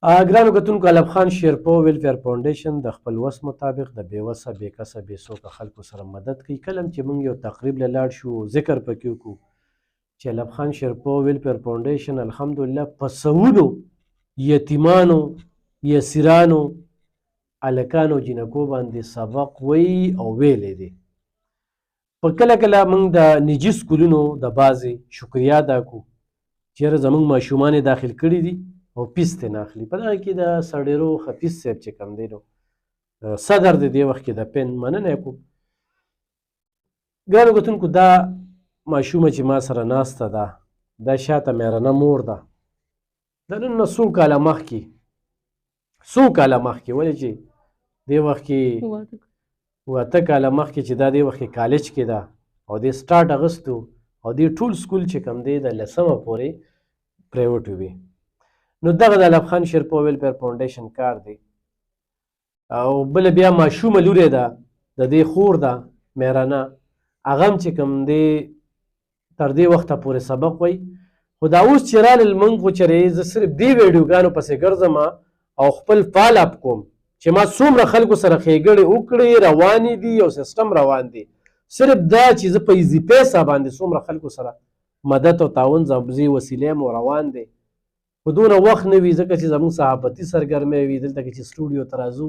ګرانو کتونکو، علم خان شیرپو ویلفیر فاونډیشن د خپل وس مطابق د بې وسه بې کسه بې څوکه خلکو سره مدد کوي. کله چې موږ یو تقریب له لاړ شو ذکر پکې وکړو چې علم خان شیرپو ویلفیر فاونډیشن الحمدلله په سوونو یتیمانو، یسیرانو، هلکانو جینکو باندې سبق وی او ویلی دی. په کله کله موږ د نجي سکولونو د بعضې شکریا ادا کړو چې یاره زموږ ماشومان یې داخل کړي دي او فیس ترې نه اخلي. په دغه کې د سړیرو حفیظ صاحب چې کوم دی نو صدر د دې وخت کې د پن مننه یې کوم. ګرانو کتونکو، دا ماشومه چې ما سره ناسته ده دا شاته میرنه مور ده. د نن نه څو کاله مخکې ولې چې دې وخت کې 8 کاله مخکې چې دا دې وخت کې کالج کې ده او دې سټارټ اغوستو او دې ټول سکول چې کوم دی د 10مه پورې پرایویټ وي. نو دغه د علم خان شیرپو ویلفیر فاونډیشن کار دی. او بله بیا ماشومه لورې ده د دې خور ده میرانه، هغه هم چې کوم دی تر دې وخته پورې سبق وی. خو دا اوس چې رالل موږ خو چېرې زه صرف دې ویډیوګانو پسې ګرځم او خپل فال اپ کوم چې ما څومره خلکو سره ښېګړې وکړې، روانې دي او سیسټم روان دی. صرف دا چې زه په ایزي پیسه باندې څومره خلکو سره مدد او تعاون ځي وسیلې مو روان دی. خو دونه وخت نه وي ځکه چې زموږ صحافتي سرګرمۍ وي دلته کې چې سټوډیو ته راځو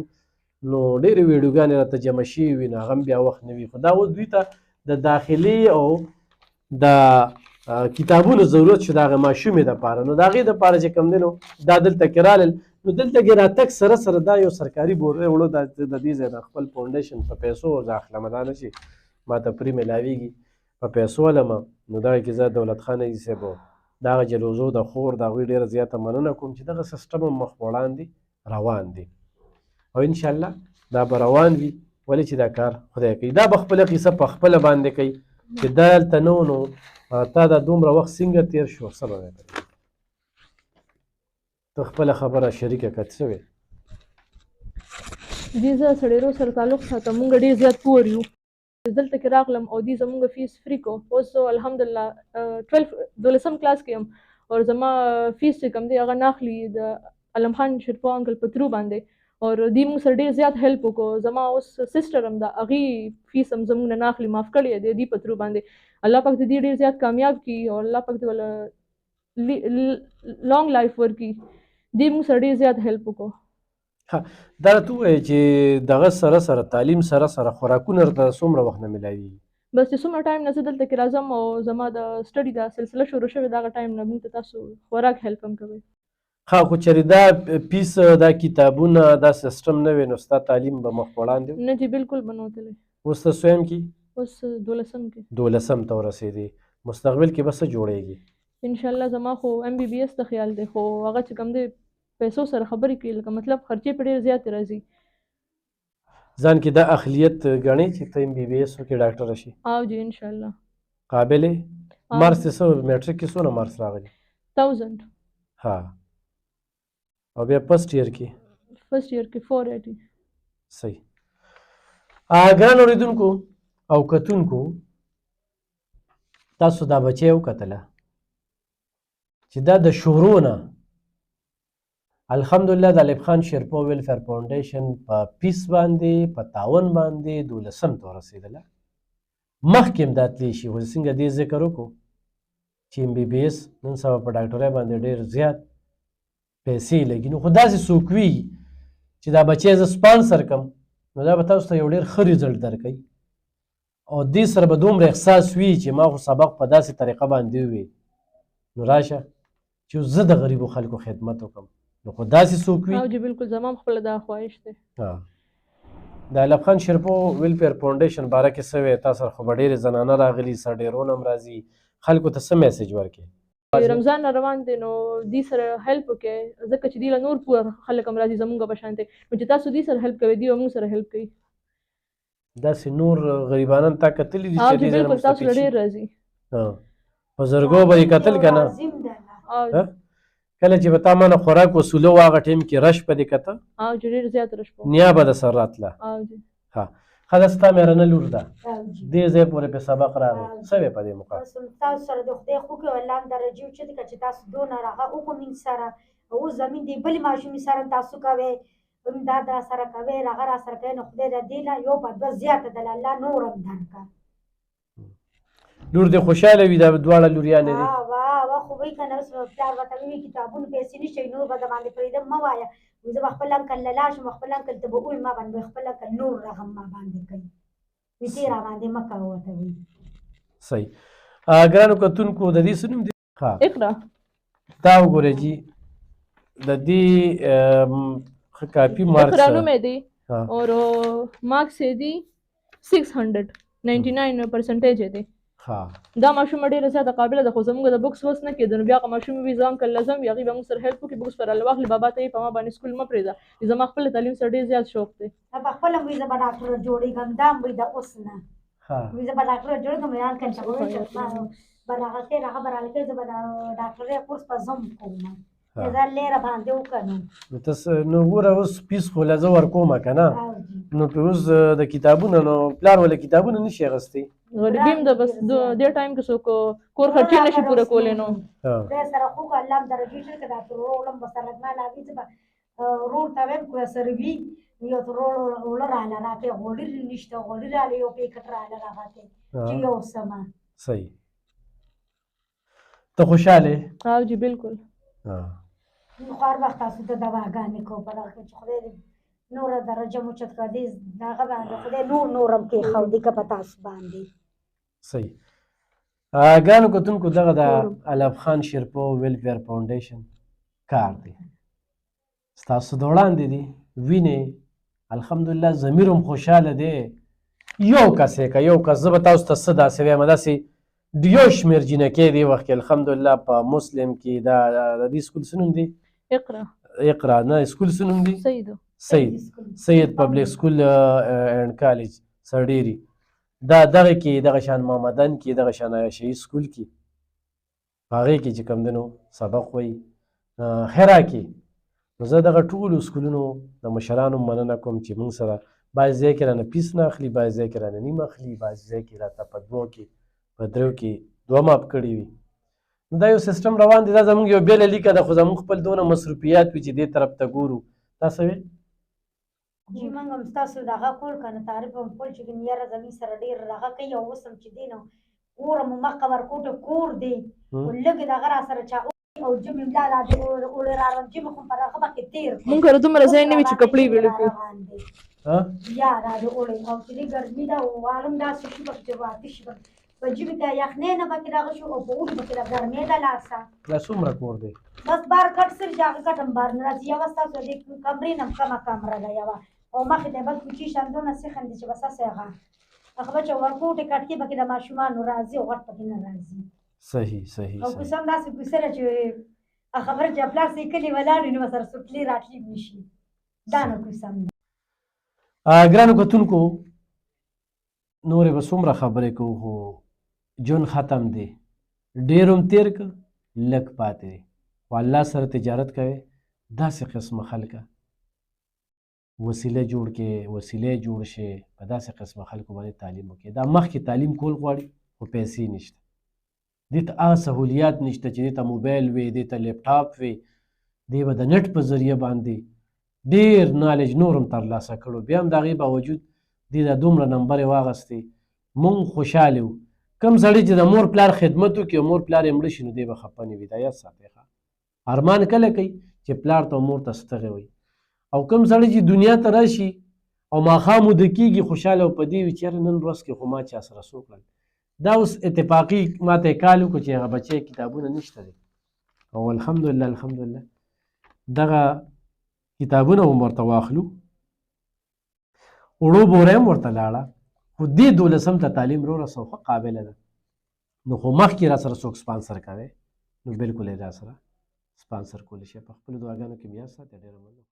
نو ډېرې ویډیوګانې راته جمع شوي وي، نو هغه هم بیا وخت نه وي. خو دا اوس دوی ته د داخلي او د کتابونو ضرورت شو د هغه ماشومې دپاره. نو د هغې دپاره چې کوم دی نو دا دلته کې رالل، نو دلته کې راتګ سره سره دا یو سرکاري بورې وړو د دې ځای د خپل فاونډیشن په پیسو زه اخلمه، دا نه چې ما ته پرې میلاویږي په پیسو ولمه. نو دغه کې زه دولت خان عزیز صاحب د هغه جلوزو د خور د هغوی ډېره زیاته مننه کوم چې دغه سیسټم هم مخ وړاندې روان دی او انشاءالله دا به روان وي. ولې چې دا کار خدای کوي. دا به خپله قیصه په خپله باندې کوي چې دلته نه و نو تا دا دومره وخت څنګه تېر شو، څه به مې کوي. ته خپله خبره شریکه کړه، څه وې؟ دې زه سړیرو سره تعلق ساتم، موږ ډېر زیات پور یو. دلته کې راغلم او دې زموږ فیس فری کو. اوس الحمدلله 12 کلاس کې یم او زما فیس چې کوم دی هغه نه اخلي د علم خان شیرپو انکل په ترو باندې. او دې موږ سره ډېر زیات هیلپ وکړو. زما اوس سسټر هم ده، هغې فیس هم زموږ نه اخلي، معاف کړی دی دې په ترو باندې. الله پاک دې ډېر زیات کامیاب کړي او الله پاک دې وله لانګ لایف ورکړي. دې موږ سره ډېر زیات هیلپ وکړو. دا راته ووایه چې دغه سره سره تعلیم سره سره خوراکونه ورته څومره وخت نه میلاویږي؟ بس چې څومره ټایم نه زه دلته کې راځم او زما د سټډي دا سلسله شروع شوې دغه ټایم نه موږ ته تاسو خوراک هیلپ هم کوئ. ښه، خو چېرې دا فیس دا کتابونه دا سیسټم نه وی نو ستا تعلیم به مخ وړاندې نه جی بالکل به نه وتلی. اوس ته څویم کې؟ اوس 12 کې. 12 ته ورسېدې. مستقبل کې به څه جوړېږي؟ انشاءالله زما خو MBBS ته خیال دی، خو هغه چې کوم دی پیسو سره خبرې کوي، لکه مطلب خرچې په ډېر زیاتې راځي. ځان کې دا اخلیت ګڼې چې ته MBBS وکړې ډاکټره شي؟ او جی انشاءالله. قابل یې؟ مارکس یې څه میټرک کې څونه مارکس راغلي؟ 1000. ها، او بیا فرسټ ایئر کې؟ فرسټ ایئر کې 480. صحیح. ګران اورېدونکو او کتونکو، تاسو دا بچی وکتله چې دا د شروع نه الحمدلله د علم خان شیرپو ویلفیر فاونډیشن په فیس باندې په تعاون باندې 12 ته ورسېدله. مخکې هم دا تللی شي، خو څنګه دې ذکر وکړو چې MBBS نن سبا په ډاکټرۍ باندې ډېر زیات پیسې لګي. نو خو داسې څوک وي چې دا بچی زه سپانسر کړم نو دا به تاسو ته یو ډېر ښه ریزلټ درکوي او دې سره به دومره احساس وي چې ما خو سبق په داسې طریقه باندې ووی نو راشه چې زه د غریبو خلکو خدمت وکړم. نو خو داسې څوک وي. او جی بالکل زما خپله دا خواهش دی. د علم خان شیرپو ویلفیر فاونډیشن باره کې څه وی؟ تا سره خو به ډېرې زنانه راغلي، سرډېرونه هم راځي، خلکو ته څه میسیج ورکړې؟ رمضان را روان دی نو دې سره هیلپ وکړئ، ځکه چې دې له نور پور خلک هم راځي زمونږ په شانتې. نو چې تاسو دې سره هیلپ کوئ دې به موږ سره هیلپ کوي. داسې نور غریبانان تا کتلي دي؟ او جی بالکل تاسو له ډېر راځي. په زرګو به یې کتل که نه؟ کله چې به تا مانه خوراک وصوله و هغه ټایم کې رش به دې کته؟ او جی ډېر زیات رش به نیا به د سر راتله. او جی ښه ښه، دا ستا مېرمنه لور ده، دې ځای پورې پې سبق راغی، څه وې په دې موقع؟ تاسو سره د خدای خو کې الله هم درجې اوچتې کړه چې تاسو دونه راغه وکړو موږ سره اوس زمین دی بلې ماشومې سره تاسو کوئ امداد را سره کوئ هغه را سره کوئ نو خدای د دې نه یو په دوه زیاته ده الله نور هم درکړه. لور دې خوشحاله وي دا دواړه لوریانې دي. واه خو وایي که نه اوس پلار ورته وایي کتابونو پیسې نشته نور به درباندې پرېږدم مه وایه وایي زه به خپل انکل له لاړ شم خپل انکل ته به ووایم ما باندې خپل انکل نور رحم ما باندې کوي وایي ته یې راباندې مه کوه ورته وایي. صحیح. ګرانو کتونکو د دې څه نوم دی؟ اقرا. دا وګورئ جي د دې کافي مارکس اقرا نوم یې دی اور مارکس یې دی 699% یې دی. دا ماشوم ډېره زیاته قابله ده خو زموږ د بکس وس نه کېده نو بیا هغه ماشوم وي زه انکل لازم وي هغوی به موږ سره هیلپ وکړي بکس به راله واخلي بابا ته یې په ما باندې سکول مه پرېږده زما خپل تعلیم سره ډېر زیات شوق دی. په خپله وایي زه به ډاکټره جوړېږم دا هم وایي د اوس نه وایي زه به ډاکټره جوړېږم وایي انکل ته به وایي چې به هغه خیر هغه به راله کوي زه به د ډاکټرۍ کورس په زه هم کوم زه لیره باندې وکړم. نو ګوره اوس فیس خو له زه ورکومه که نه نو په اوس د کتابونه نو پلار وله کتابونه نشي اخیستی غریبي هم ده بس دې ټایم کې څوک کور خرچې نشي پوره کولی نو خدای سره خو که الله هم درجې شي که دا ترور به سره ما لاګي زه به ورور ته وایم که سره وي یو ترور اوړه راله راکړې غوړي نشته غوړي راله یو پیکټ راله راغاتې چې یو سمه. صحیح. ته خوشحاله یې؟ او جی بالکل. خو هر وخت تاسو ته دواګانې کوو په دغه کې چې خدای دې نوره درجه مو چت کړه دې هغه باندې خدای نور هم کېښودي که په تاسو باندې. صحیح. ګرانو کتونکو دغه د علف خان شیرپو ویلفیر فاونډیشن کار دی ستاسو د وړاندې دی وینې الحمدلله ضمیر هم خوشحاله دی یو کس یې که یو کس زه به تاسو ته څه داسې وایم داسې یو شمېر جینکې دی وخت کې الحمدلله په مسلم کې دا د دې سکول څه نوم دی؟ اقرا نه سکول څه نوم دی؟ سید پبلک سکول اینډ کالج سرډيري دا دغه کې دغه شان محمدن کې دغه شان شهید سکول کې هغې کې چې کوم دی نو سبق وایي خیرا کې نو زه دغه ټولو سکولونو د مشرانو مننه کوم چې موږ سره بعض ځای کې رانه فیس نه اخلي بعض ځای کې رانه نیم اخلي بعض ځای کې راته په دوو کې په دریو کې دوه ماپ کړي وي نو دا یو سیسټم روان دی دا زموږ یو بېله لیکه ده خو زموږ خپل دونه مصروفیات وي چې دې طرف ته ګورو تاسو ویل جی موږ هم ستاسو دغه کول که نه تعریف هم کول چې ګنې یاره زموږ سره ډېر دغه کوي او اوس هم چې دی نو کور مو مخکې ورکوټه کور دی خو لږ دغه را سره چا او جمې ملا را دې اوړې راغلم جمې خو په هغه مخکې تېر مونږ کره دومره ځای نه وي چې کپړې ویلې کړو یا را دې اوړې او چې دې ګرمي ده والم داسې شي به چې واته شي په ژمي کې یخنۍ نه پکې دغه شو او په اوړي پکې ګرمۍ ده لاسه دا څومره کور دی بس بار کټ سر چې هغه کټ هم بار نه راځي یوه ستاسو دې کمرې نه هم کمه کمره ده یوه او مخې ته بل کوچي شاندونه سیخن دي چې بس هسې هغه به چې ورکوټې کټکې پکې د ماشومانو راځي او غټ پکې نه راځي صحیح او کوڅه هم داسې کوڅه ده چې خبره چې پلار سې کلي ولاړ وي نو ورسره سوټلې راتلې نشي دا نه کوڅه هم ده. ګرانو کتونکو نورې به څومره خبرې کوو خو ژوند ختم دی ډېر هم تېر که لږ پاتې دی خو الله سره تجارت کوئ داسې قسمه خلکه وسیله جوړ کې وسیله جوړ شي په داسې قسمه خلکو باندې تعلیم وکړي دا مخکې تعلیم کول غواړي خو پیسې نشته دې ته هغه سهولیات نشته چې دې ته موبایل وي دې ته لیپټاپ وي دې به د نټ په ذریعه باندې ډېر نالج نور هم ترلاسه کړو بیا هم د هغې باوجود دې د دومره نمبر یې واخیستې مونږ خوشحاله وو کم سړی چې د مور پلار خدمت وکړي او مور پلار یې مړه شي نو دی به خفه نه وي دا یاد ساتئ ارمان کله کوي چې پلار ته او مور ته ستغې وي او کم سړی چې دنیا ته راشي او ماښام وده کېږي خوشحاله او په دې وي چې یاره نن ورځ کې خو ما چا سره څه وکړل دا اوس اتفاقي ما ته یې کال وکړو چې هغه بچی کتابونه نشته دی او الحمدلله دغه کتابونه هم ورته واخلو وړو بوره هم ورته لاړه خو دې 12 ته تعلیم رورسو ښه قابله ده نو خو مخکې را سره څوک سپانسر کوي نو بلکل یې را سره سپانسر کولی شي په خپلو دعاګانو کې مې یاد ساتئ ډېره مننه